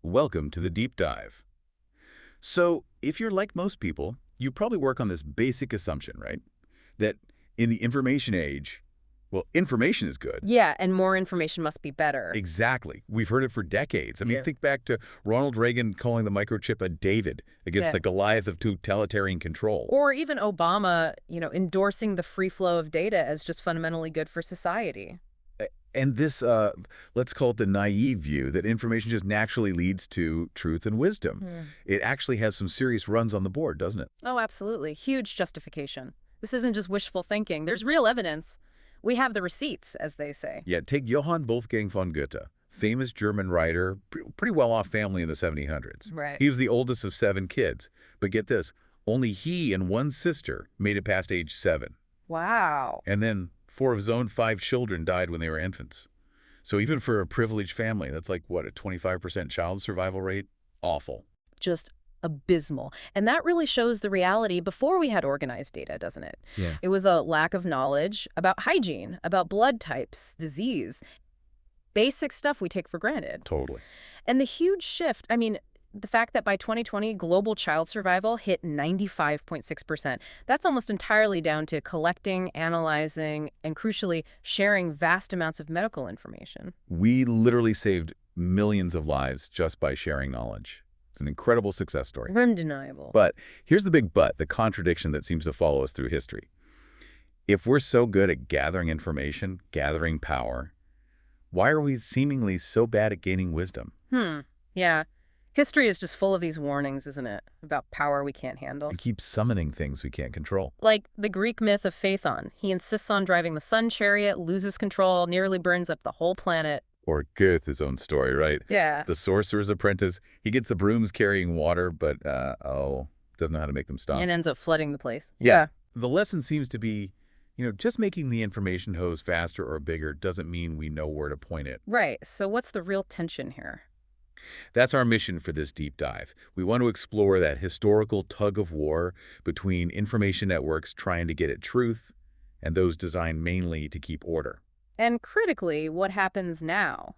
Welcome to the deep dive. So, if you're like most people, you probably work on this basic assumption, right? That in the information age, well, information is good. Yeah, and more information must be better. Exactly. We've heard it for decades. Yeah. Think back to Ronald Reagan calling the microchip a David against Yeah. the Goliath of totalitarian control. Or even Obama, endorsing the free flow of data as just fundamentally good for society. And this, let's call it the naive view that information just naturally leads to truth and wisdom. It actually has some serious runs on the board, doesn't it? Oh, absolutely. Huge justification. This isn't just wishful thinking. There's real evidence. We have the receipts, as they say. Yeah, take Johann Wolfgang von Goethe, famous German writer, pretty well-off family in the 1700s. Right. He was the oldest of 7 kids. But get this, only he and one sister made it past age 7. Wow. And then 4 of his own 5 children died when they were infants. So even for a privileged family, that's like, what, a 25% child survival rate? Awful. Just abysmal. And that really shows the reality before we had organized data, doesn't it? Yeah. It was a lack of knowledge about hygiene, about blood types, disease, basic stuff we take for granted. Totally. And the huge shift, the fact that by 2020, global child survival hit 95.6%, that's almost entirely down to collecting, analyzing, and crucially, sharing vast amounts of medical information. We literally saved millions of lives just by sharing knowledge. It's an incredible success story. Undeniable. But here's the big but, the contradiction that seems to follow us through history. If we're so good at gathering information, gathering power, why are we seemingly so bad at gaining wisdom? Yeah. History is just full of these warnings, isn't it? About power we can't handle. We keep summoning things we can't control. Like the Greek myth of Phaethon. He insists on driving the sun chariot, loses control, nearly burns up the whole planet. Or Goethe's own story, right? Yeah. The sorcerer's apprentice. He gets the brooms carrying water, but, doesn't know how to make them stop. And ends up flooding the place. Yeah. The lesson seems to be, just making the information hose faster or bigger doesn't mean we know where to point it. Right. So what's the real tension here? That's our mission for this deep dive. We want to explore that historical tug-of-war between information networks trying to get at truth and those designed mainly to keep order. And critically, what happens now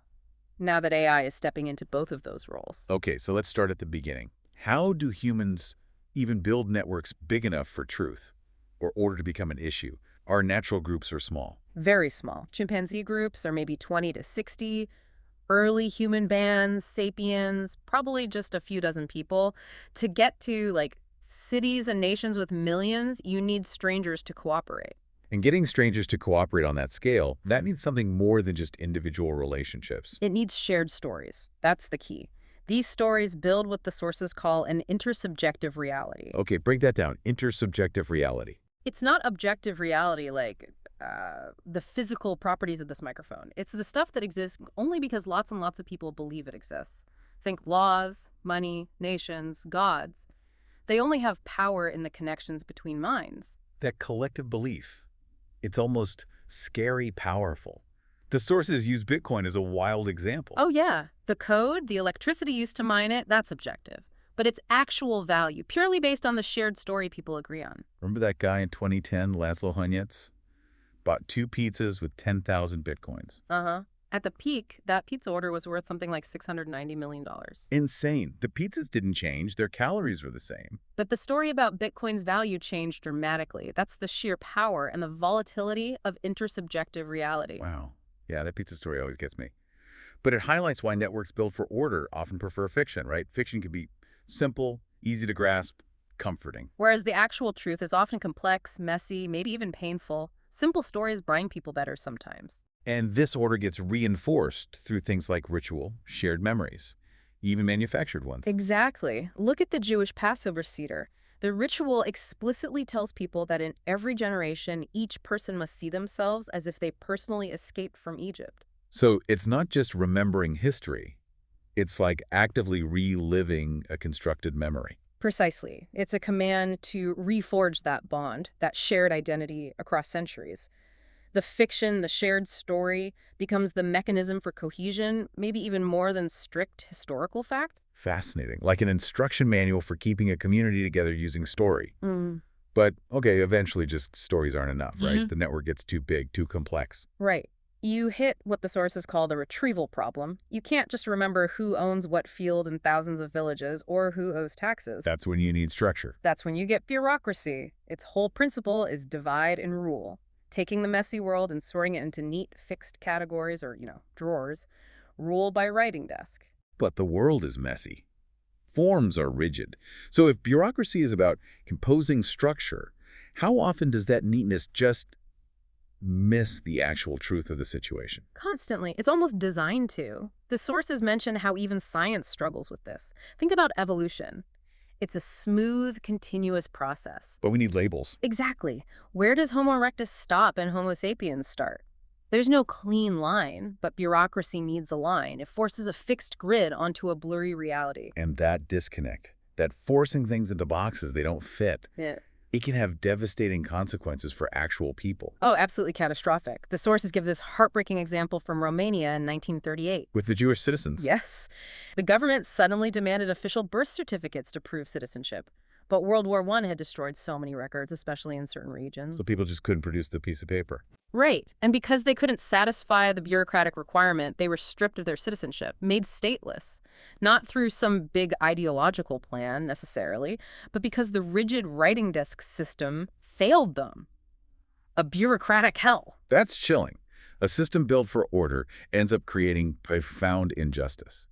that AI is stepping into both of those roles? Okay, so let's start at the beginning. How do humans even build networks big enough for truth or order to become an issue? Our natural groups are small. Very small. Chimpanzee groups are maybe 20 to 60. Early human bands, sapiens, probably just a few dozen people. To get to, cities and nations with millions, you need strangers to cooperate. And getting strangers to cooperate on that scale, that needs something more than just individual relationships. It needs shared stories. That's the key. These stories build what the sources call an intersubjective reality. Okay, break that down. Intersubjective reality. It's not objective reality like the physical properties of this microphone. It's the stuff that exists only because lots and lots of people believe it exists. Think laws, money, nations, gods. They only have power in the connections between minds. That collective belief. It's almost scary powerful. The sources use Bitcoin as a wild example. Oh, yeah. The code, the electricity used to mine it, that's objective. But it's actual value, purely based on the shared story people agree on. Remember that guy in 2010, Laszlo Hunetz? Bought 2 pizzas with 10,000 Bitcoins. Uh-huh. At the peak, that pizza order was worth something like $690 million. Insane. The pizzas didn't change. Their calories were the same. But the story about Bitcoin's value changed dramatically. That's the sheer power and the volatility of intersubjective reality. Wow. Yeah, that pizza story always gets me. But it highlights why networks built for order often prefer fiction, right? Fiction can be simple, easy to grasp, comforting. Whereas the actual truth is often complex, messy, maybe even painful. Simple stories brine people better sometimes. And this order gets reinforced through things like ritual, shared memories, even manufactured ones. Exactly. Look at the Jewish Passover Seder. The ritual explicitly tells people that in every generation, each person must see themselves as if they personally escaped from Egypt. So it's not just remembering history. It's like actively reliving a constructed memory. Precisely. It's a command to reforge that bond, that shared identity across centuries. The fiction, the shared story, becomes the mechanism for cohesion, maybe even more than strict historical fact. Fascinating. Like an instruction manual for keeping a community together using story. But, okay, eventually just stories aren't enough, right? The network gets too big, too complex. Right. You hit what the sources call the retrieval problem. You can't just remember who owns what field in thousands of villages or who owes taxes. That's when you need structure. That's when you get bureaucracy. Its whole principle is divide and rule, taking the messy world and sorting it into neat, fixed categories or, drawers. Rule by writing desk. But the world is messy. Forms are rigid. So if bureaucracy is about composing structure, how often does that neatness just miss the actual truth of the situation? Constantly. It's almost designed to. The sources mention how even science struggles with this. Think about evolution. It's a smooth, continuous process. But we need labels. Exactly. Where does Homo erectus stop and Homo sapiens start? There's no clean line, but bureaucracy needs a line. It forces a fixed grid onto a blurry reality. And that disconnect, that forcing things into boxes they don't fit, Yeah. it can have devastating consequences for actual people. Oh, absolutely catastrophic. The sources give this heartbreaking example from Romania in 1938. With the Jewish citizens. Yes. The government suddenly demanded official birth certificates to prove citizenship. But World War I had destroyed so many records, especially in certain regions. So people just couldn't produce the piece of paper. Right. And because they couldn't satisfy the bureaucratic requirement, they were stripped of their citizenship, made stateless. Not through some big ideological plan, necessarily, but because the rigid writing desk system failed them. A bureaucratic hell. That's chilling. A system built for order ends up creating profound injustice.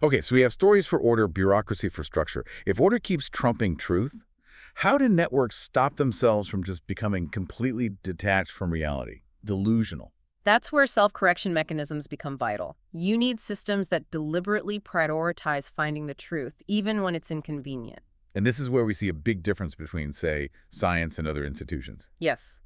Okay, so we have stories for order, bureaucracy for structure. If order keeps trumping truth, how do networks stop themselves from just becoming completely detached from reality, delusional? That's where self-correction mechanisms become vital. You need systems that deliberately prioritize finding the truth, even when it's inconvenient. And this is where we see a big difference between, say, science and other institutions. Yes.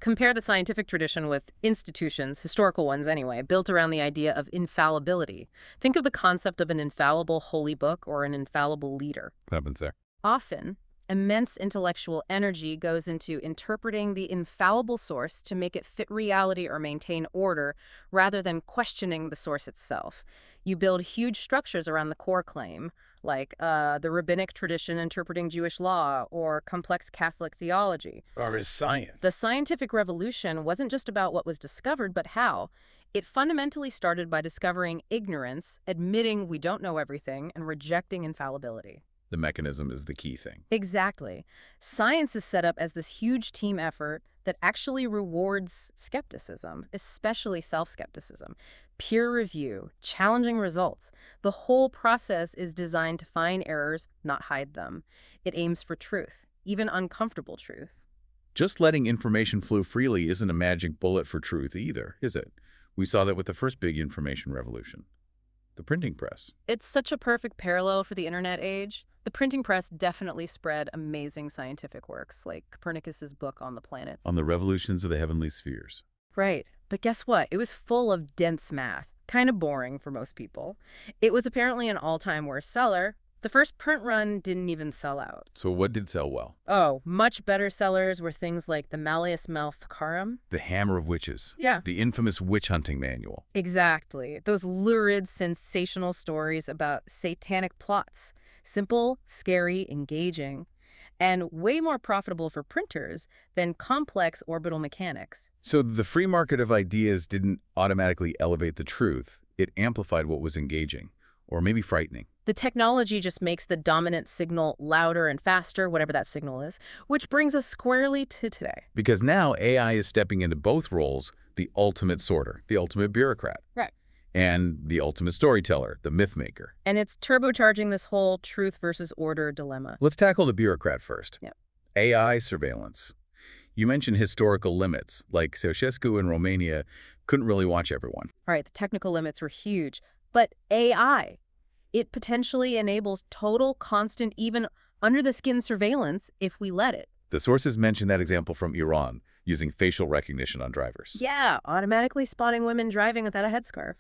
Compare the scientific tradition with institutions, historical ones anyway, built around the idea of infallibility. Think of the concept of an infallible holy book or an infallible leader. What happens there? Often, immense intellectual energy goes into interpreting the infallible source to make it fit reality or maintain order, rather than questioning the source itself. You build huge structures around the core claim, like the rabbinic tradition interpreting Jewish law or complex Catholic theology. Or is science? The scientific revolution wasn't just about what was discovered, but how. It fundamentally started by discovering ignorance, admitting we don't know everything, and rejecting infallibility. The mechanism is the key thing. Exactly. Science is set up as this huge team effort that actually rewards skepticism, especially self-skepticism. Peer review, challenging results. The whole process is designed to find errors, not hide them. It aims for truth, even uncomfortable truth. Just letting information flow freely isn't a magic bullet for truth either, is it? We saw that with the first big information revolution, the printing press. It's such a perfect parallel for the internet age. The printing press definitely spread amazing scientific works, like Copernicus's book on the planets. On the revolutions of the heavenly spheres. Right. But guess what? It was full of dense math, kind of boring for most people. It was apparently an all-time worst seller. The first print run didn't even sell out. So what did sell well? Oh, much better sellers were things like the Malleus Maleficarum. The Hammer of Witches. Yeah. The infamous witch hunting manual. Exactly. Those lurid, sensational stories about satanic plots. Simple, scary, engaging, and way more profitable for printers than complex orbital mechanics. So the free market of ideas didn't automatically elevate the truth. It amplified what was engaging, or maybe frightening. The technology just makes the dominant signal louder and faster, whatever that signal is, which brings us squarely to today. Because now AI is stepping into both roles, the ultimate sorter, the ultimate bureaucrat. Right. And the ultimate storyteller, the myth maker. And it's turbocharging this whole truth versus order dilemma. Let's tackle the bureaucrat first. Yep. AI surveillance. You mentioned historical limits, like Ceausescu in Romania couldn't really watch everyone. All right, the technical limits were huge. But AI, it potentially enables total, constant, even under-the-skin surveillance if we let it. The sources mention that example from Iran, using facial recognition on drivers. Yeah, automatically spotting women driving without a headscarf.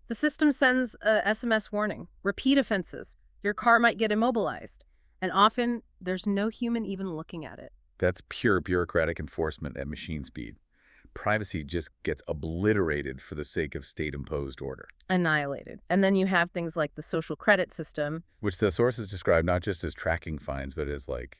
The system sends a SMS warning. Repeat offenses. Your car might get immobilized. And often, there's no human even looking at it. That's pure bureaucratic enforcement at machine speed. Privacy just gets obliterated for the sake of state-imposed order. Annihilated. And then you have things like the social credit system. Which the sources describe not just as tracking fines, but as like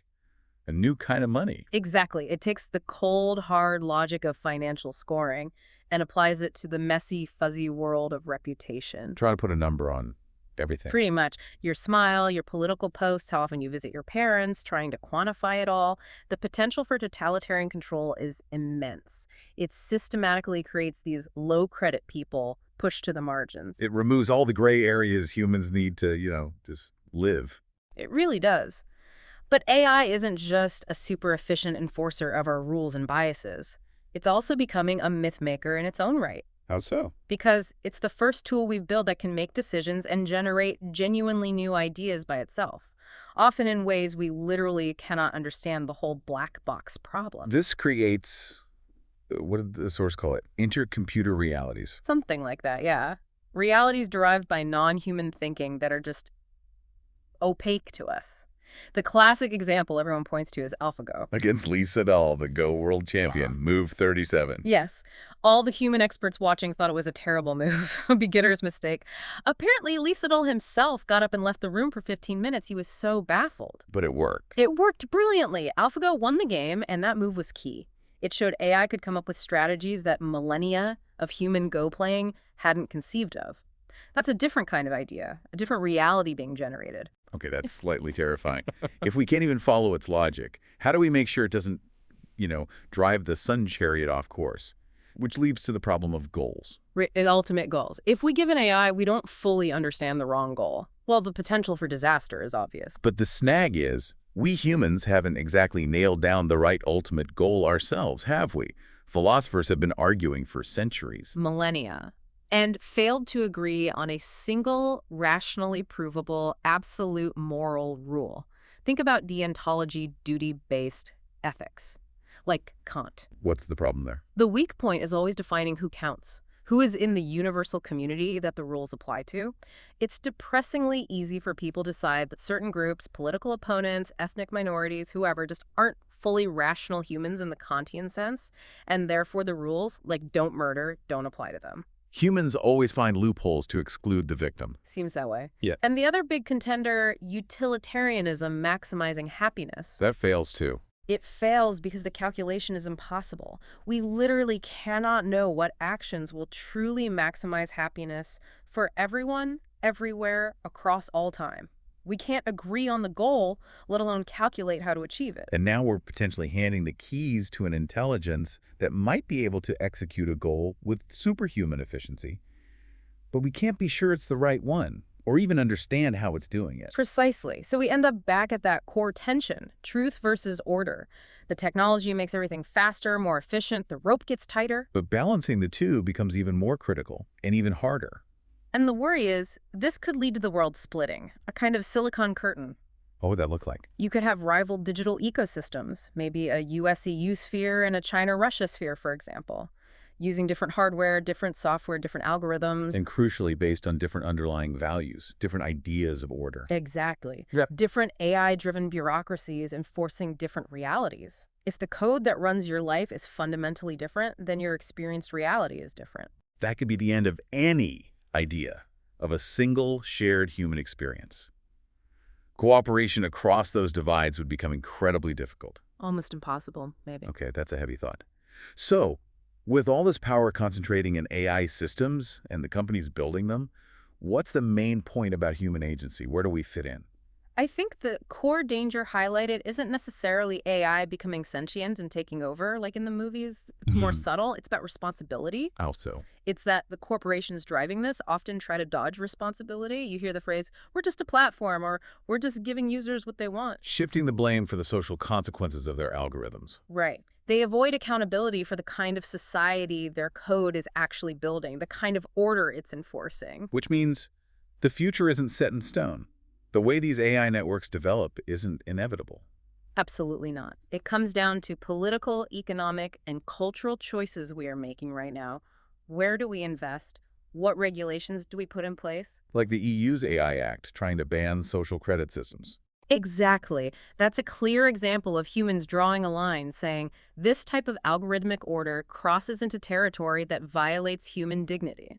a new kind of money. Exactly. It takes the cold, hard logic of financial scoring and applies it to the messy, fuzzy world of reputation. Try to put a number on everything. Pretty much. Your smile, your political posts, how often you visit your parents, trying to quantify it all. The potential for totalitarian control is immense. It systematically creates these low-credit people pushed to the margins. It removes all the gray areas humans need to, just live. It really does. But AI isn't just a super efficient enforcer of our rules and biases. It's also becoming a myth maker in its own right. How so? Because it's the first tool we've built that can make decisions and generate genuinely new ideas by itself, often in ways we literally cannot understand the whole black box problem. This creates, what did the source call it? Intercomputer realities. Something like that, yeah. Realities derived by non-human thinking that are just opaque to us. The classic example everyone points to is AlphaGo. Against Lee Sedol, the Go world champion, move 37. Yes, all the human experts watching thought it was a terrible move, a beginner's mistake. Apparently, Lee Sedol himself got up and left the room for 15 minutes. He was so baffled. But it worked. It worked brilliantly. AlphaGo won the game, and that move was key. It showed AI could come up with strategies that millennia of human Go playing hadn't conceived of. That's a different kind of idea, a different reality being generated. Okay, that's slightly terrifying. If we can't even follow its logic, how do we make sure it doesn't, drive the sun chariot off course? Which leads to the problem of goals. Ultimate goals. If we give an AI, we don't fully understand the wrong goal. Well, the potential for disaster is obvious. But the snag is, we humans haven't exactly nailed down the right ultimate goal ourselves, have we? Philosophers have been arguing for centuries. Millennia. And failed to agree on a single, rationally provable, absolute moral rule. Think about deontology, duty-based ethics, like Kant. What's the problem there? The weak point is always defining who counts, who is in the universal community that the rules apply to. It's depressingly easy for people to decide that certain groups, political opponents, ethnic minorities, whoever, just aren't fully rational humans in the Kantian sense, and therefore the rules, like don't murder, don't apply to them. Humans always find loopholes to exclude the victim. Seems that way. Yeah. And the other big contender, utilitarianism maximizing happiness. That fails too. It fails because the calculation is impossible. We literally cannot know what actions will truly maximize happiness for everyone, everywhere, across all time. We can't agree on the goal, let alone calculate how to achieve it. And now we're potentially handing the keys to an intelligence that might be able to execute a goal with superhuman efficiency. But we can't be sure it's the right one, or even understand how it's doing it. Precisely. So we end up back at that core tension, truth versus order. The technology makes everything faster, more efficient, the rope gets tighter. But balancing the two becomes even more critical and even harder. And the worry is, this could lead to the world splitting, a kind of silicon curtain. What would that look like? You could have rival digital ecosystems, maybe a US-EU sphere and a China-Russia sphere, for example, using different hardware, different software, different algorithms. And crucially based on different underlying values, different ideas of order. Exactly. Yep. Different AI-driven bureaucracies enforcing different realities. If the code that runs your life is fundamentally different, then your experienced reality is different. That could be the end of any idea of a single shared human experience. Cooperation across those divides would become incredibly difficult. Almost impossible, maybe. Okay, that's a heavy thought. So, with all this power concentrating in AI systems and the companies building them, what's the main point about human agency? Where do we fit in? I think the core danger highlighted isn't necessarily AI becoming sentient and taking over, like in the movies. It's more subtle. It's about responsibility. How so? It's that the corporations driving this often try to dodge responsibility. You hear the phrase, we're just a platform, or we're just giving users what they want. Shifting the blame for the social consequences of their algorithms. Right. They avoid accountability for the kind of society their code is actually building, the kind of order it's enforcing. Which means the future isn't set in stone. The way these AI networks develop isn't inevitable. Absolutely not. It comes down to political, economic, and cultural choices we are making right now. Where do we invest? What regulations do we put in place? Like the EU's AI Act trying to ban social credit systems. Exactly. That's a clear example of humans drawing a line, saying this type of algorithmic order crosses into territory that violates human dignity.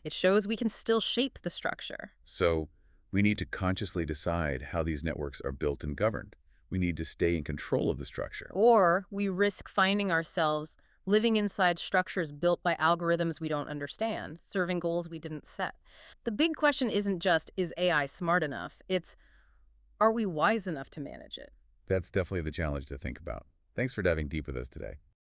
It shows we can still shape the structure. So, we need to consciously decide how these networks are built and governed. We need to stay in control of the structure. Or we risk finding ourselves living inside structures built by algorithms we don't understand, serving goals we didn't set. The big question isn't just, is AI smart enough? It's, are we wise enough to manage it? That's definitely the challenge to think about. Thanks for diving deep with us today.